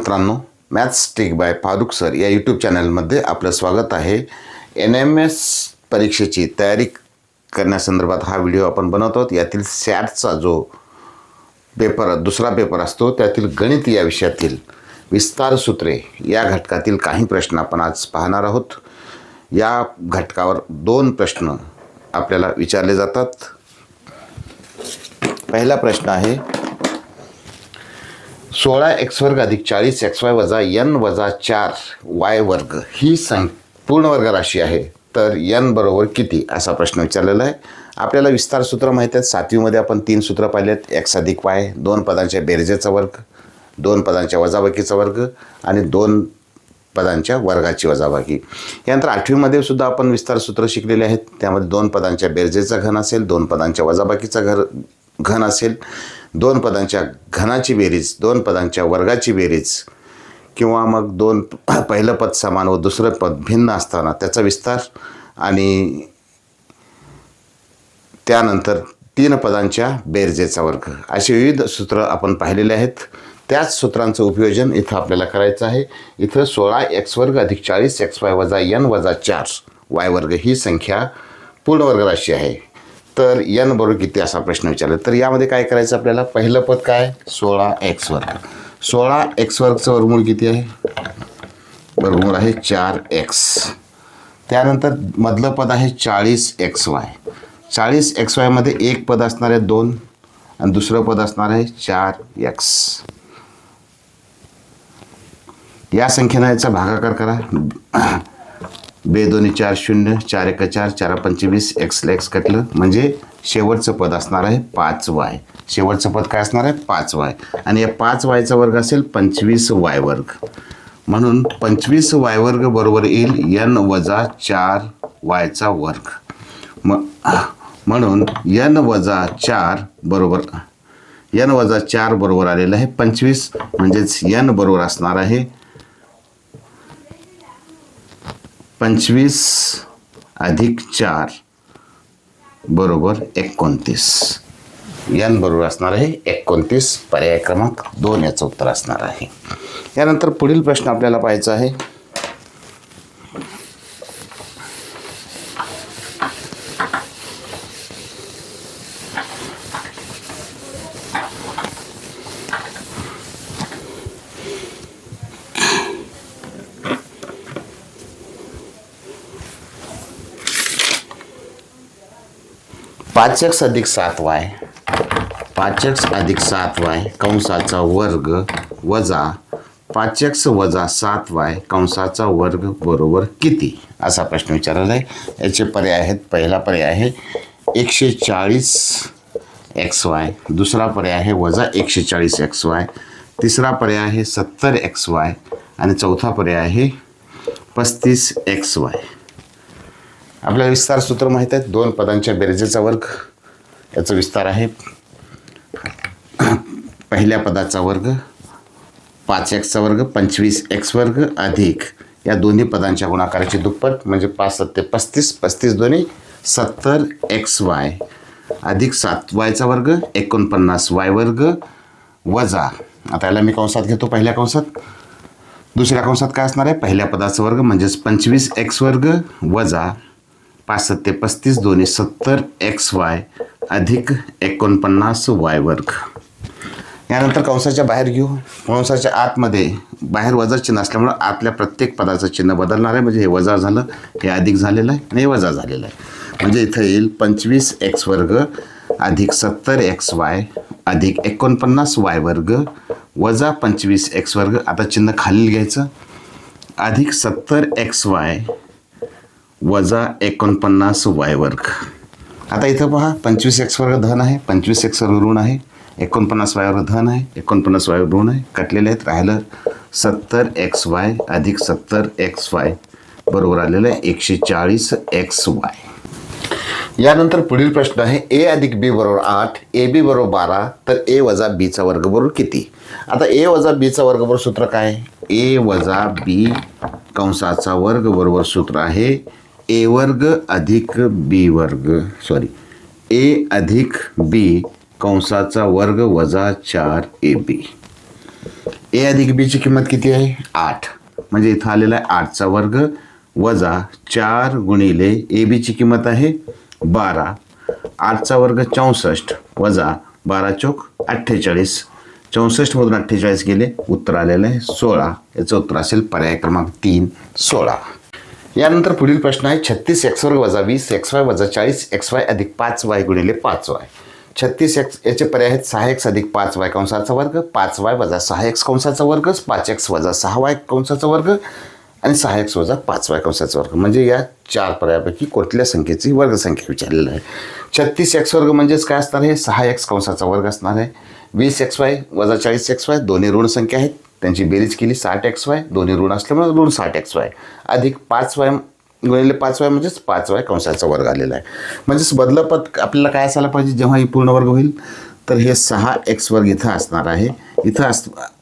मित्रांनो, maths tech by Farooq sir या YouTube चॅनलमध्ये आपलं स्वागत आहे. NMS परीक्षेची तयारी करण्यासंदर्भात हा व्हिडिओ आपण बनवतो. यातील सॅटचा जो पेपर दुसरा पेपर असतो त्यातील गणित या विषयातील विस्तार सूत्रे या घटकातील काही प्रश्न आपण आज पाहणार आहोत. या घटकावर 2 प्रश्न आपल्याला विचारले जातात. पहिला प्रश्न आहे 16x वर्ग अधिक 40xy वजा n वजा 4y वर्ग ही पूर्ण वर्ग राशी आहे, तर n बरोबर किती असा प्रश्न विचारलेला आहे. आपल्याला विस्तार सूत्र माहीत आहेत. 7वीमध्ये आपण 3 सूत्र पाहिलेत. x अधिक y, 2 पदांच्या बेरजेचा वर्ग, 2 पदांच्या वजाबाकीचा वर्ग आणि 2 पदांच्या वर्गाची वजाबाकी. यानंतर 8वीमध्ये सुद्धा आपण विस्तार सूत्र शिकलेले आहेत. त्यामध्ये 2 पदांच्या बेरजेचा घन असेल, 2 पदांच्या वजाबाकीचा घन असेल, 2 पदांच्या घनाची बेरीज, 2 पदांच्या वर्गाची बेरीज किंवा मग 2 पहिलं पद समान व दुसरं पद भिन्न असताना त्याचा विस्तार आणि त्यानंतर 3 पदांच्या बेरजेचा वर्ग असे विविध सूत्र आपण पाहिलेले आहेत. त्याच सूत्रांचं उपयोजन इथं आपल्याला करायचं आहे. इथं 16x वर्ग अधिक 40xy वजा n वजा 4y वर्ग ही संख्या पूर्ण वर्ग राशी आहे, तर n बरोबर किती असा प्रश्न विचारला. तर यामध्ये काय करायचं आपल्याला, पहिलं पद काय 16x वर्ग. 16x वर्गचं वर्गमूळ किती आहे, वर्गमूळ आहे 4x. त्यानंतर मधलं पद आहे 40xy. 40xy मध्ये एक पद असणार आहे 2 आणि दुसरं पद असणार आहे 4x. या संख्येनं याचा भागाकार करा. 2 2 4 0, 4 1 4, 4 5 20, x ला x कटलं म्हणजे शेवटचं पद असणार आहे 5y. शेवटचं पद काय असणार आहे 5y आणि या 5yचा वर्ग असेल 25y वर्ग. म्हणून 25y वर्ग बरोबर येईल n वजा 4yचा वर्ग. म्हणून n वजा 4 बरोबर n वजा 4 बरोबर आलेलं आहे 25, म्हणजेच n बरोबर असणार आहे 25 अधिक 4 बरोबर 29. n बरोबर असणार आहे 29. पर्याय क्रमांक 2 याचं उत्तर असणार आहे. यानंतर पुढील प्रश्न आपल्याला पाहायचा आहे. पाच x अधिक 7y, 5x अधिक 7y कंसाचा वर्ग वजा 5x वजा 7y कंसाचा वर्ग बरोबर किती असा प्रश्न विचारलेला आहे. याचे पर्याय आहेत. पहिला पर्याय आहे 140xy, दुसरा पर्याय आहे वजा 140xy, तिसरा पर्याय आहे 70xy आणि चौथा पर्याय आहे 35xy. आपल्याला विस्तार सूत्र माहीत आहे. 2 पदांच्या बेरजेचा वर्ग याचा विस्तार आहे पहिल्या पदाचा वर्ग 5x वर्ग 25x वर्ग अधिक या दोन्ही पदांच्या गुणाकाराची दुप्पट म्हणजे 5 7 35, 35 दोन्ही 70xy अधिक 7yचा वर्ग 49y वर्ग वजा, आता याला मी कंसात घेतो. पहिल्या कंसात, दुसऱ्या कंसात काय असणार आहे, पहिल्या पदाचा वर्ग म्हणजेच 25x वर्ग वजा 5 7 35 दोन्ही 70xy अधिक 49y वर्ग. यानंतर कंसाच्या बाहेर घेऊ. कंसाच्या आतमध्ये बाहेर वजा चिन्ह असल्यामुळे आतल्या प्रत्येक पदाचं चिन्ह बदलणार आहे. म्हणजे हे वजा झालं, हे अधिक झालेलं आहे आणि हे वजा झालेलं आहे. म्हणजे इथं येईल 25x वर्ग अधिक 70xy अधिक 49y वर्ग वजा 25x वर्ग, आता चिन्ह खाली घ्यायचं, अधिक 70xy वजा 49y वर्ग. आता इथं पहा 25x वर्ग धन आहे, 25x वर्ग ऋण आहे, 49y वर्ग धन आहे, 49y वर्ग ऋण आहे, कटलेले आहेत. राहिलं 70xy अधिक 70xy बरोबर आलेलं आहे 140xy. यानंतर पुढील प्रश्न आहे a अधिक b बरोबर 8, ab बरोबर 12, तर a वजा bचा वर्ग बरोबर किती. आता a वजा bचा वर्ग बरोबर सूत्र काय, a वजा b कंसाचा वर्ग बरोबर सूत्र आहे a वर्ग अधिक b वर्ग, a अधिक b कंसाचा वर्ग वजा 4ab. ए अधिक बीची किंमत किती आहे 8, म्हणजे इथं आलेला आहे 8चा वर्ग वजा 4 गुणिले ए बीची किंमत आहे 12, 8चा वर्ग 64 वजा 12 चौक 48, 64मधून 48 गेले, उत्तर आलेलं आहे 16. याचं उत्तर असेल पर्याय क्रमांक 3 16. यानंतर पुढील प्रश्न आहे 36x वर्ग वजा 20xy वजा 40xy अधिक 5y गुणिले 5y. 36x याचे पर्याय आहेत 6x अधिक 5y कंसाचा वर्ग, 5y वजा 6x कंसाचा वर्ग, 5x वजा 6y कंसाचा वर्ग आणि 6x वजा 5y कंसाचा वर्ग. म्हणजे या 4 पर्यायापैकी कुठल्या संख्येची वर्गसंख्या विचारलेली आहे. 36x वर्ग म्हणजेच काय असणार आहे 6x कंसाचा वर्ग असणार आहे. 20xy वजा 40xy दोन्ही ऋण संख्या आहेत, त्यांची बेरीज केली 60xy, दोन्ही ऋण असल्यामुळे ऋण 60xy अधिक 5y गुणिले 5y म्हणजेच 5y कंसाचा वर्ग आलेला आहे. म्हणजेच बदलं पद आपल्याला काय असायला पाहिजे जेव्हा ही पूर्ण वर्ग होईल, तर हे 6x वर्ग इथं असणार आहे. इथं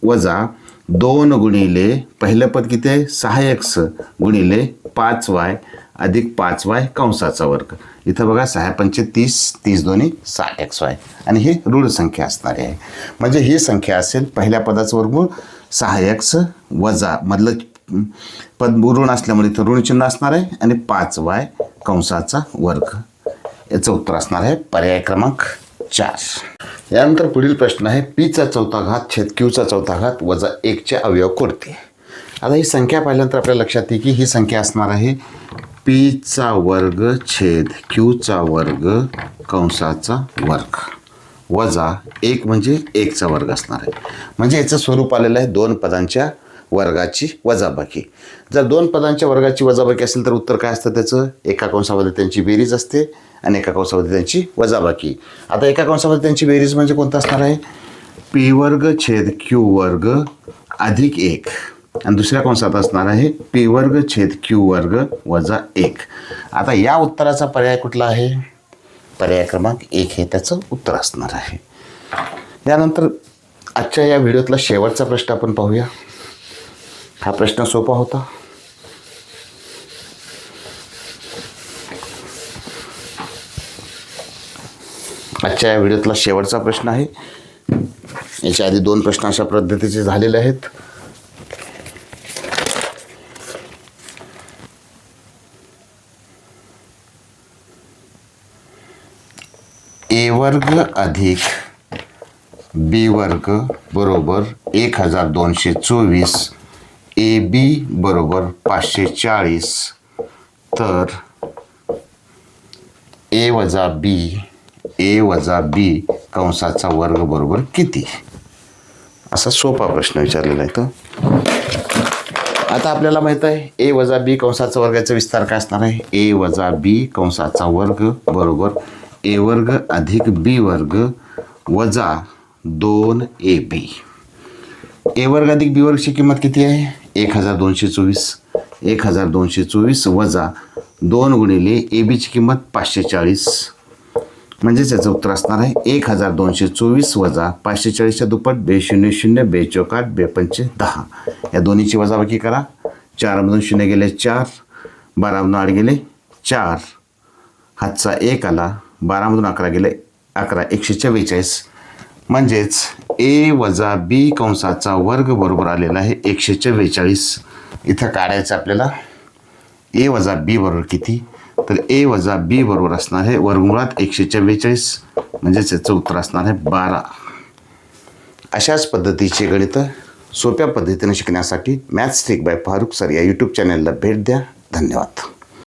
वजा 2 गुणिले पहिलं पद किती आहे 6x गुणिले 5y अधिक 5y कंसाचा वर्ग. इथं बघा 6 पंचे 30, 30 दोन्ही 60xy आणि हे ऋण संख्या असणारी आहे. म्हणजे ही संख्या असेल पहिल्या पदाचं वर्गमूळ 6x वजा मधलं पद ऋण असल्यामुळे इथं ऋण चिन्ह असणार आहे आणि 5y कंसाचा वर्ग. याचं उत्तर असणार आहे पर्याय क्रमांक 4. यानंतर पुढील प्रश्न आहे पीचा चौथा घात छेद क्यूचा चौथा घात वजा 1चे अवयव कोणते. आता ही संख्या पाहिल्यानंतर आपल्या लक्षात येईल की ही संख्या असणार आहे पीचा वर्ग छेद क्यूचा वर्ग कंसाचा वर्ग वजा 1 म्हणजे 1चा वर्ग असणार आहे. म्हणजे याचं स्वरूप आलेलं आहे 2 पदांच्या वर्गाची वजाबाकी. जर 2 पदांच्या वर्गाची वजाबाकी असेल तर उत्तर काय असतं त्याचं, एका कंसामध्ये त्यांची बेरीज असते आणि एका कंसामध्ये त्यांची वजाबाकी. आता एका कंसामध्ये त्यांची बेरीज म्हणजे कोणतं असणार आहे पी वर्ग छेद क्यू वर्ग अधिक 1 आणि दुसऱ्या कंसात असणार आहे पी वर्ग छेद क्यू वर्ग वजा 1. आता या उत्तराचा पर्याय कुठला आहे, पर्याय क्रमांक 1 हे त्याचं उत्तर असणार आहे. यानंतर आजच्या या व्हिडिओतला शेवटचा प्रश्न आपण पाहूया. हा प्रश्न सोपा होता. आजच्या या व्हिडिओतला शेवटचा प्रश्न आहे. याच्या आधी 2 प्रश्न अशा पद्धतीचे झालेले आहेत. ए वर्ग अधिक बी वर्ग बरोबर 1224, ए बी बरोबर 540, तर ए वजा बी कंसाचा वर्ग बरोबर किती. असा सोपा प्रश्न विचारलेला आहे. तो आता आपल्याला माहीत आहे ए वजा बी कंसाचा वर्गाचा विस्तार काय असणार आहे, ए वजा बी कंसाचा वर्ग बरोबर ए वर्ग अधिक बी वर्ग वजा 2ab. ए वर्ग अधिक बी वर्गची किंमत किती आहे 1224 वजा 2 गुणिले ए बीची किंमत 540, म्हणजेच याचं उत्तर असणार आहे 1224 वजा 540च्या दुप्पट 200 2 4 10. या दोन्हीची वजाबाकी करा. 4 मधून 0 गेले 4, 12 मधून 8 गेले 4, हातचा 1 आला, 12 मधून 11 गेले 11, 144. म्हणजेच ए वजा बी कंसाचा वर्ग बरोबर आलेला आहे 144. इथं काढायचं आपल्याला ए वजा बी बरोबर किती, तर ए वजा बी बरोबर असणार आहे वर्गमुळात 144, म्हणजेच याचं उत्तर असणार आहे 12. अशाच पद्धतीचे गणित सोप्या पद्धतीने शिकण्यासाठी maths trick by Farooq sir या यूट्यूब चॅनलला भेट द्या. धन्यवाद.